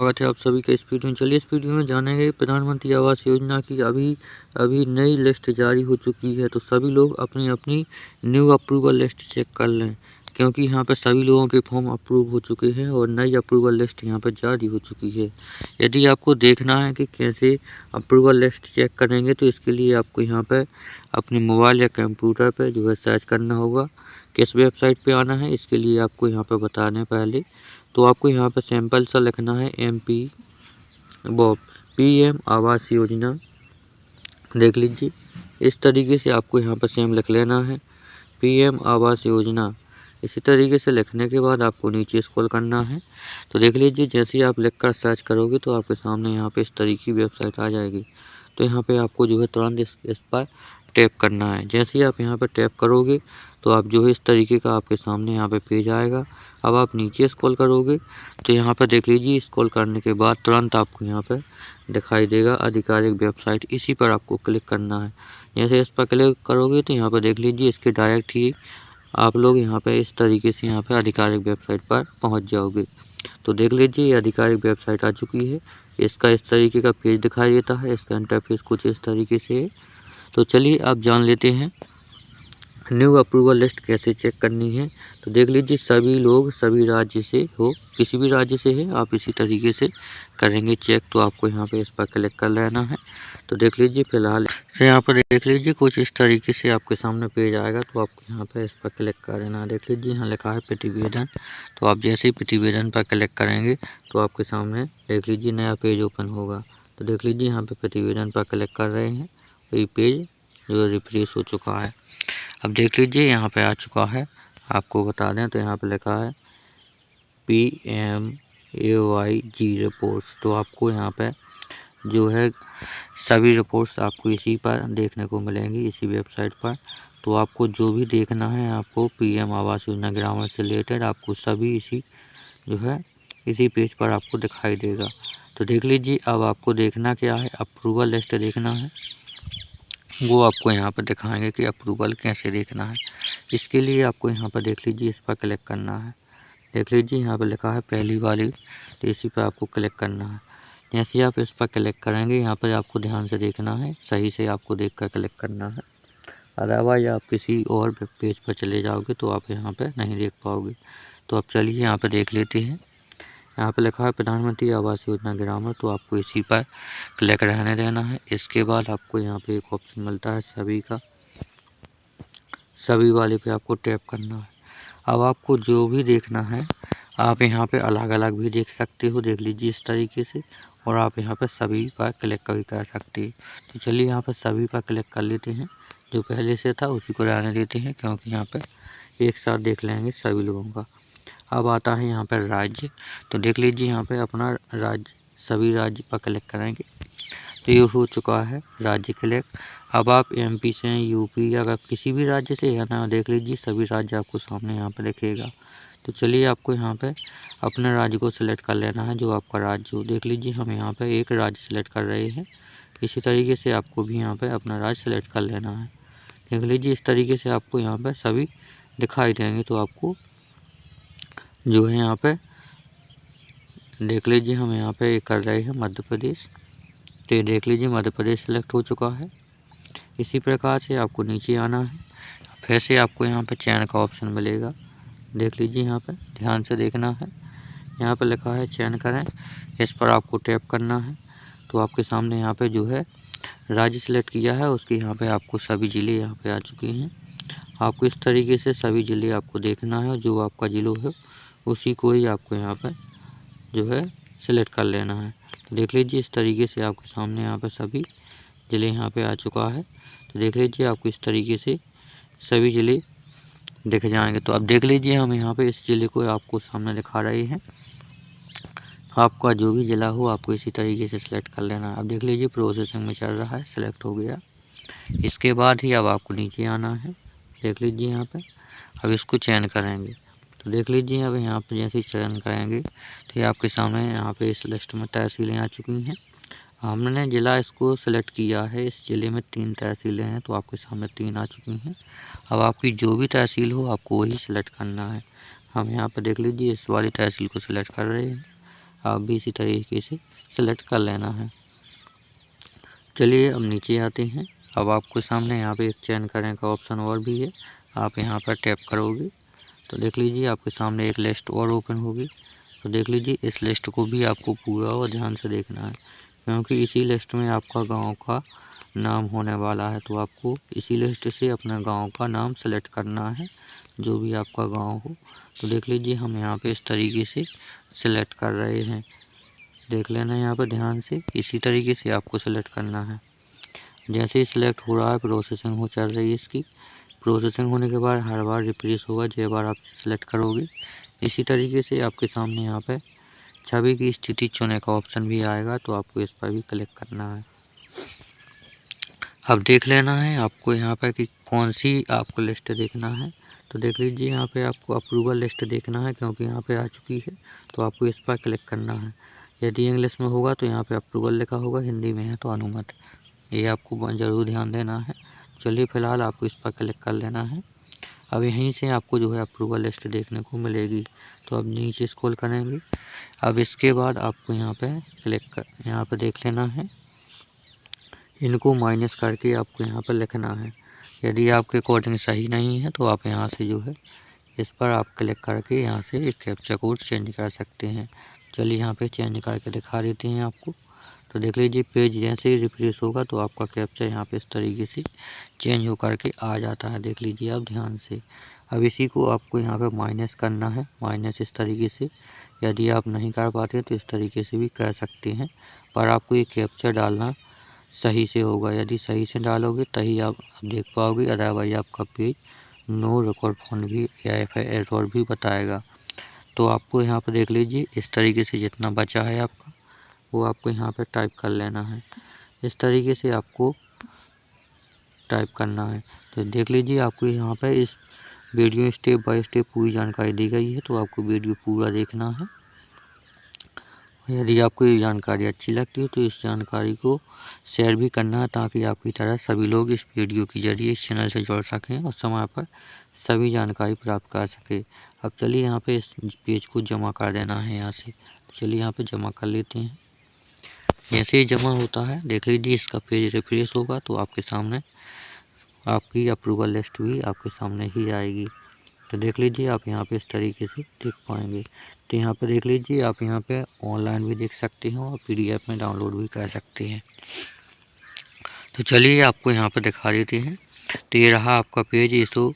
स्वागत है आप सभी का इस वीडियो में। चलिए इस वीडियो में जानेंगे प्रधानमंत्री आवास योजना की अभी अभी नई लिस्ट जारी हो चुकी है। तो सभी लोग अपनी अपनी न्यू अप्रूवल लिस्ट चेक कर लें, क्योंकि यहाँ पर सभी लोगों के फॉर्म अप्रूव हो चुके हैं और नई अप्रूवल लिस्ट यहाँ पर जारी हो चुकी है। यदि आपको देखना है कि कैसे अप्रूवल लिस्ट चेक करेंगे, तो इसके लिए आपको यहाँ पर अपने मोबाइल या कंप्यूटर पर जो है सर्च करना होगा। किस वेबसाइट पर आना है इसके लिए आपको यहाँ पर बता दें पहले। तो आपको यहाँ पर सैंपल सा लिखना है PM आवास योजना। देख लीजिए इस तरीके से आपको यहाँ पर सेम लिख लेना है PM आवास योजना। इसी तरीके से लिखने के बाद आपको नीचे स्क्रॉल करना है। तो देख लीजिए जैसे ही आप लिखकर सर्च करोगे तो आपके सामने यहाँ पे इस तरीके की वेबसाइट आ जाएगी। तो यहाँ पे आपको जो है तुरंत इस पर टैप करना है। जैसे ही आप यहाँ पर टैप करोगे तो आप जो है इस तरीके का आपके सामने यहाँ पे पेज आएगा। अब आप नीचे स्क्रॉल करोगे तो यहाँ पर देख लीजिए स्क्रॉल करने के बाद तुरंत आपको यहाँ पर दिखाई देगा आधिकारिक वेबसाइट। इसी पर आपको क्लिक करना है। जैसे इस पर क्लिक करोगे तो यहाँ पर देख लीजिए इसके डायरेक्ट ही आप लोग यहाँ पे इस तरीके से यहाँ पे आधिकारिक वेबसाइट पर पहुँच जाओगे। तो देख लीजिए ये आधिकारिक वेबसाइट आ चुकी है। इसका इस तरीके का पेज दिखाई देता है। इसका इंटरफेस कुछ इस तरीके से है। तो चलिए आप जान लेते हैं न्यू अप्रूवल लिस्ट कैसे चेक करनी है। तो देख लीजिए सभी लोग सभी राज्य से हो, किसी भी राज्य से है, आप इसी तरीके से करेंगे चेक। तो आपको यहाँ पे इस पर क्लिक कर लेना है। तो देख लीजिए फिलहाल से यहाँ पर देख लीजिए कुछ इस तरीके से आपके सामने पेज आएगा। तो आपको यहाँ पे इस पर क्लिक कर देना है। देख लीजिए यहाँ लिखा है प्रतिवेदन। तो आप जैसे ही प्रतिवेदन पर क्लिक करेंगे तो आपके सामने देख लीजिए नया पेज ओपन होगा। तो देख लीजिए यहाँ पे प्रतिवेदन पर क्लिक कर रहे हैं तो ये पेज जो रिफ्रेश हो चुका है। अब देख लीजिए यहाँ पे आ चुका है। आपको बता दें तो यहाँ पे लिखा है PMAYG रिपोर्ट्स। तो आपको यहाँ पे जो है सभी रिपोर्ट्स आपको इसी पर देखने को मिलेंगी, इसी वेबसाइट पर। तो आपको जो भी देखना है आपको PM आवास योजना ग्रामीण से रिलेटेड आपको सभी इसी जो है इसी पेज पर आपको दिखाई देगा। तो देख लीजिए अब आपको देखना क्या है, अप्रूवल लिस्ट देखना है। वो आपको यहाँ पर दिखाएंगे कि अप्रूवल कैसे देखना है। इसके लिए आपको यहाँ पर देख लीजिए इस पर क्लिक करना है। देख लीजिए यहाँ पर लिखा है पहली वाली, तो इसी पर आपको क्लिक करना है। जैसे आप इस पर क्लिक करेंगे यहाँ पर आपको ध्यान से देखना है, सही से आपको देख कर क्लिक करना है। अदरवाइज आप किसी और पेज पर चले जाओगे तो आप यहाँ पर नहीं देख पाओगे। तो आप चलिए यहाँ पर देख लेते हैं। यहाँ पे लिखा है प्रधानमंत्री आवास योजना ग्रामीण। तो आपको इसी पर क्लिक रहने देना है। इसके बाद आपको यहाँ पे एक ऑप्शन मिलता है सभी का, सभी वाले पे आपको टैप करना है। अब आपको जो भी देखना है आप यहाँ पे अलग अलग भी देख सकते हो। देख लीजिए इस तरीके से, और आप यहाँ पे सभी पर क्लिक भी कर सकते हैं। तो चलिए यहाँ पर सभी पर क्लिक कर लेते हैं। जो पहले से था उसी को रहने देते हैं, क्योंकि यहाँ पर एक साथ देख लेंगे सभी लोगों का। अब आता है यहाँ पर राज्य। तो देख लीजिए यहाँ पे अपना राज्य, सभी राज्य पर क्लिक करेंगे तो ये हो चुका है राज्य क्लिक। अब आप MP से हैं, UP या अगर किसी भी राज्य से है ना, देख लीजिए सभी राज्य आपको सामने यहाँ पे दिखेगा। तो चलिए आपको यहाँ पे अपने राज्य को सिलेक्ट कर लेना है, जो आपका राज्य हो। देख लीजिए हम यहाँ पे एक राज्य सिलेक्ट कर रहे हैं। इसी तरीके से आपको भी यहाँ पे अपना राज्य सेलेक्ट कर लेना है। देख लीजिए इस तरीके से आपको यहाँ पर सभी दिखाई देंगे। तो आपको जो है यहाँ पे देख लीजिए हम यहाँ पे कर रहे हैं मध्य प्रदेश। तो ये देख लीजिए मध्य प्रदेश सेलेक्ट हो चुका है। इसी प्रकार से आपको नीचे आना है। फिर से आपको यहाँ पे चयन का ऑप्शन मिलेगा। देख लीजिए यहाँ पे ध्यान से देखना है। यहाँ पे लिखा है चयन करें, इस पर आपको टैप करना है। तो आपके सामने यहाँ पे जो है राज्य सेलेक्ट किया है उसके यहाँ पे आपको सभी ज़िले यहाँ पे आ चुके हैं। आपको इस तरीके से सभी ज़िले आपको देखना है, जो आपका ज़िला है उसी को ही आपको यहाँ पर जो है सेलेक्ट कर लेना है। तो देख लीजिए इस तरीके से आपके सामने यहाँ पर सभी ज़िले यहाँ पे आ चुका है। तो देख लीजिए आपको इस तरीके से सभी ज़िले दिख जाएंगे। तो अब देख लीजिए हम यहाँ पे इस ज़िले को आपको सामने दिखा रहे हैं। आपका जो भी ज़िला हो आपको इसी तरीके से सिलेक्ट कर लेना है। अब देख लीजिए प्रोसेसिंग में चल रहा है, सिलेक्ट हो गया। इसके बाद ही अब आपको नीचे आना है। देख लीजिए यहाँ पे अब इसको चयन करेंगे। तो देख लीजिए अब यहाँ पे जैसे ही चयन करेंगे तो ये आपके सामने यहाँ पे इस लिस्ट में तहसीलें आ चुकी हैं। हमने ज़िला इसको सिलेक्ट किया है, इस ज़िले में 3 तहसीलें हैं। तो आपके सामने 3 आ चुकी हैं। अब आपकी जो भी तहसील हो आपको वही सिलेक्ट करना है। हम यहाँ पर देख लीजिए इस वाली तहसील को सिलेक्ट कर रहे हैं। आप भी इसी तरीके से सेलेक्ट कर लेना है। चलिए अब नीचे आते हैं। अब आपको सामने यहाँ पे एक चयन करने का ऑप्शन और भी है, आप यहाँ पर टैप करोगे तो देख लीजिए आपके सामने एक लिस्ट और ओपन होगी। तो देख लीजिए इस लिस्ट को भी आपको पूरा और ध्यान से देखना है, क्योंकि इसी लिस्ट में आपका गांव का नाम होने वाला है। तो आपको इसी लिस्ट से अपना गांव का नाम सेलेक्ट करना है, जो भी आपका गांव हो। तो देख लीजिए हम यहाँ पे इस तरीके से सिलेक्ट कर रहे हैं, देख लेना यहाँ पर ध्यान से, इसी तरीके से आपको सेलेक्ट करना है। जैसे ही सिलेक्ट हो रहा है प्रोसेसिंग हो चल रही है इसकी। प्रोसेसिंग होने के बाद हर बार रिफ्रेश होगा जब बार आप सेलेक्ट करोगे। इसी तरीके से आपके सामने यहाँ पे छवि की स्थिति चुनने का ऑप्शन भी आएगा, तो आपको इस पर भी क्लिक करना है। अब देख लेना है आपको यहाँ पे कि कौन सी आपको लिस्ट देखना है। तो देख लीजिए यहाँ पे आपको अप्रूवल लिस्ट देखना है, क्योंकि यहाँ पे आ चुकी है, तो आपको इस पर क्लिक करना है। यदि इंग्लिश में होगा तो यहाँ पे अप्रूवल लिखा होगा, हिंदी में है तो अनुमति, ये आपको ज़रूर ध्यान देना है। चलिए फ़िलहाल आपको इस पर क्लिक कर लेना है। अब यहीं से आपको जो है अप्रूवल लिस्ट देखने को मिलेगी। तो अब नीचे स्क्रॉल करेंगे। अब इसके बाद आपको यहाँ पे यहाँ पे देख लेना है, इनको माइनस करके आपको यहाँ पर लिखना है। यदि आपके अकॉर्डिंग सही नहीं है तो आप यहाँ से जो है इस पर आप क्लिक करके यहाँ से एक कैप्चा कोड चेंज कर सकते हैं। चलिए यहाँ पे चेंज करके दिखा देते हैं आपको। तो देख लीजिए पेज जैसे ही रिफ्रेश होगा तो आपका कैप्चा यहाँ पे इस तरीके से चेंज होकर के आ जाता है, देख लीजिए आप ध्यान से। अब इसी को आपको यहाँ पे माइनस करना है, माइनस इस तरीके से। यदि आप नहीं कर पाते तो इस तरीके से भी कर सकते हैं, पर आपको ये कैप्चा डालना सही से होगा। यदि सही से डालोगे तभी आप देख पाओगे, अदरवाइज आपका पेज नो रिकॉर्ड फाउंड भी या एरर भी बताएगा। तो आपको यहाँ पर देख लीजिए इस तरीके से जितना बचा है आपका वो आपको यहाँ पे टाइप कर लेना है। इस तरीके से आपको टाइप करना है। तो देख लीजिए आपको यहाँ पे इस वीडियो स्टेप बाय स्टेप पूरी जानकारी दी गई है, तो आपको वीडियो पूरा देखना है। यदि आपको ये जानकारी अच्छी लगती है तो इस जानकारी को शेयर भी करना है, ताकि आपकी तरह सभी लोग इस वीडियो के जरिए इस चैनल से जुड़ सकें और समय पर सभी जानकारी प्राप्त कर सके। अब चलिए यहाँ पे इस पेज को जमा कर देना है यहाँ से। चलिए यहाँ पे जमा कर लेते हैं। जैसे ही जमा होता है देख लीजिए इसका पेज रिफ्रेश होगा तो आपके सामने आपकी अप्रूवल लिस्ट भी आपके सामने ही आएगी। तो देख लीजिए आप यहाँ पे इस तरीके से देख पाएंगे। तो यहाँ पे देख लीजिए आप यहाँ पे ऑनलाइन भी देख सकते हैं और PDF में डाउनलोड भी कर सकते हैं। तो चलिए आपको यहाँ पे दिखा देते हैं। तो ये रहा आपका पेज, ये तो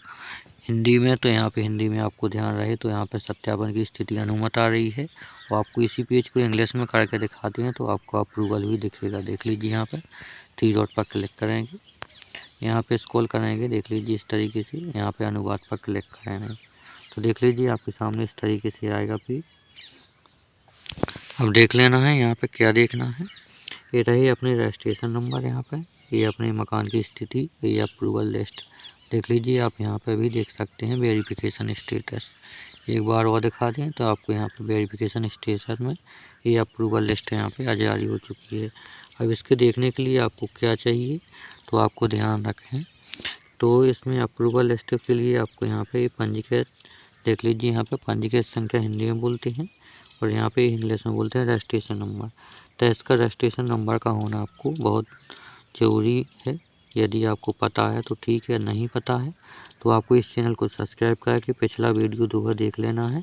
हिंदी में, तो यहाँ पे हिंदी में आपको ध्यान रहे तो यहाँ पे सत्यापन की स्थिति अनुमति आ रही है। और आपको इसी पेज को इंग्लिश में करके दिखाते हैं तो आपको अप्रूवल भी दिखेगा। देख लीजिए यहाँ पे 3 डॉट पर क्लिक करेंगे, यहाँ पे स्क्रॉल करेंगे, देख लीजिए इस तरीके से यहाँ पे अनुवाद पर क्लिक करेंगे तो देख लीजिए आपके सामने इस तरीके से आएगा पेज। अब देख लेना है यहाँ पे क्या देखना है। ये रही अपनी रजिस्ट्रेशन नंबर, यहाँ पे ये अपने मकान की स्थिति, ये अप्रूवल लिस्ट। देख लीजिए आप यहाँ पे भी देख सकते हैं वेरिफिकेशन स्टेटस। एक बार और दिखा दें तो आपको यहाँ पे वेरिफिकेशन स्टेटस में ये अप्रूवल लिस्ट यहाँ पे जारी हो चुकी है। अब इसके देखने के लिए आपको क्या चाहिए, तो आपको ध्यान रखें तो इसमें अप्रूवल लिस्ट के लिए आपको यहाँ पे पंजीकृत, देख लीजिए यहाँ पे पंजीकृत संख्या हिंदी में बोलते हैं और यहाँ पे इंग्लिश में बोलते हैं रजिस्ट्रेशन नंबर। तो इसका रजिस्ट्रेशन नंबर का होना आपको बहुत ज़रूरी है। यदि आपको पता है तो ठीक है, नहीं पता है तो आपको इस चैनल को सब्सक्राइब करके पिछला वीडियो दोबारा देख लेना है।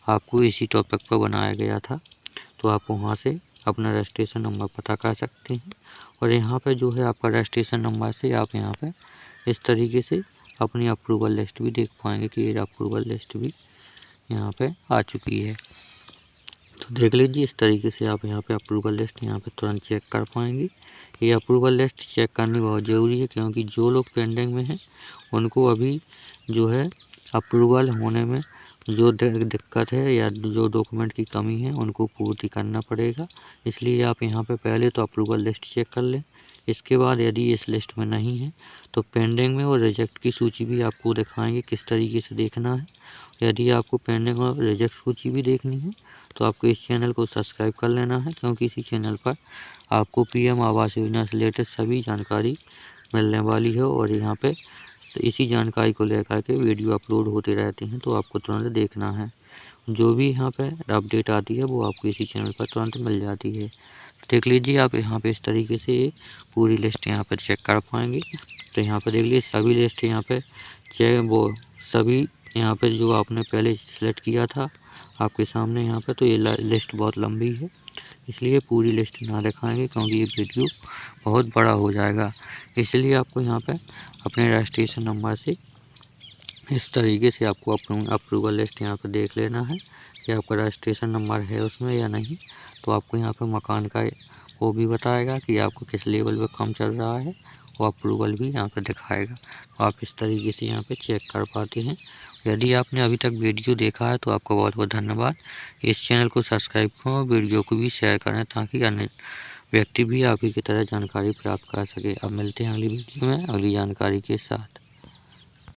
आपको इसी टॉपिक पर बनाया गया था, तो आप वहाँ से अपना रजिस्ट्रेशन नंबर पता कर सकते हैं। और यहाँ पे जो है आपका रजिस्ट्रेशन नंबर से आप यहाँ पे इस तरीके से अपनी अप्रूवल लिस्ट भी देख पाएंगे कि ये अप्रूवल लिस्ट भी यहाँ पे आ चुकी है। तो देख लीजिए इस तरीके से आप यहाँ पे अप्रूवल लिस्ट यहाँ पे तुरंत चेक कर पाएंगे। ये अप्रूवल लिस्ट चेक करनी बहुत ज़रूरी है, क्योंकि जो लोग पेंडिंग में हैं उनको अभी जो है अप्रूवल होने में जो दिक्कत है या जो डॉक्यूमेंट की कमी है उनको पूर्ति करना पड़ेगा। इसलिए आप यहाँ पे पहले तो अप्रूवल लिस्ट चेक कर लें। इसके बाद यदि इस लिस्ट में नहीं है तो पेंडिंग में और रिजेक्ट की सूची भी आपको दिखाएंगे किस तरीके से देखना है। यदि आपको पेंडिंग और रिजेक्ट सूची भी देखनी है तो आपको इस चैनल को सब्सक्राइब कर लेना है, क्योंकि इसी चैनल पर आपको PM आवास योजना से रिलेटेड सभी जानकारी मिलने वाली है और यहाँ पे इसी जानकारी को लेकर के वीडियो अपलोड होते रहते हैं, तो आपको तुरंत देखना है। जो भी यहाँ पे अपडेट आती है वो आपको इसी चैनल पर तुरंत मिल जाती है। देख लीजिए आप यहाँ पे इस तरीके से पूरी लिस्ट यहाँ पर चेक कर पाएंगे। तो यहाँ पर देख लीजिए सभी लिस्ट यहाँ पे चेक वो सभी यहाँ पे जो आपने पहले सेलेक्ट किया था आपके सामने यहाँ पे, तो ये लिस्ट बहुत लंबी है, इसलिए पूरी लिस्ट ना दिखाएंगे क्योंकि ये वीडियो बहुत बड़ा हो जाएगा। इसलिए आपको यहाँ पे अपने रजिस्ट्रेशन नंबर से इस तरीके से आपको अप्रूवल लिस्ट यहाँ पर देख लेना है कि आपका रजिस्ट्रेशन नंबर है उसमें या नहीं। तो आपको यहाँ पर मकान का वो भी बताएगा कि आपको किस लेवल पे काम चल रहा है, वो अप्रूवल भी यहाँ पर दिखाएगा। तो आप इस तरीके से यहाँ पे चेक कर पाते हैं। यदि आपने अभी तक वीडियो देखा है तो आपका बहुत बहुत धन्यवाद। इस चैनल को सब्सक्राइब करें और वीडियो को भी शेयर करें ताकि अन्य व्यक्ति भी आप ही की तरह जानकारी प्राप्त कर सके। अब मिलते हैं अगली वीडियो में अगली जानकारी के साथ।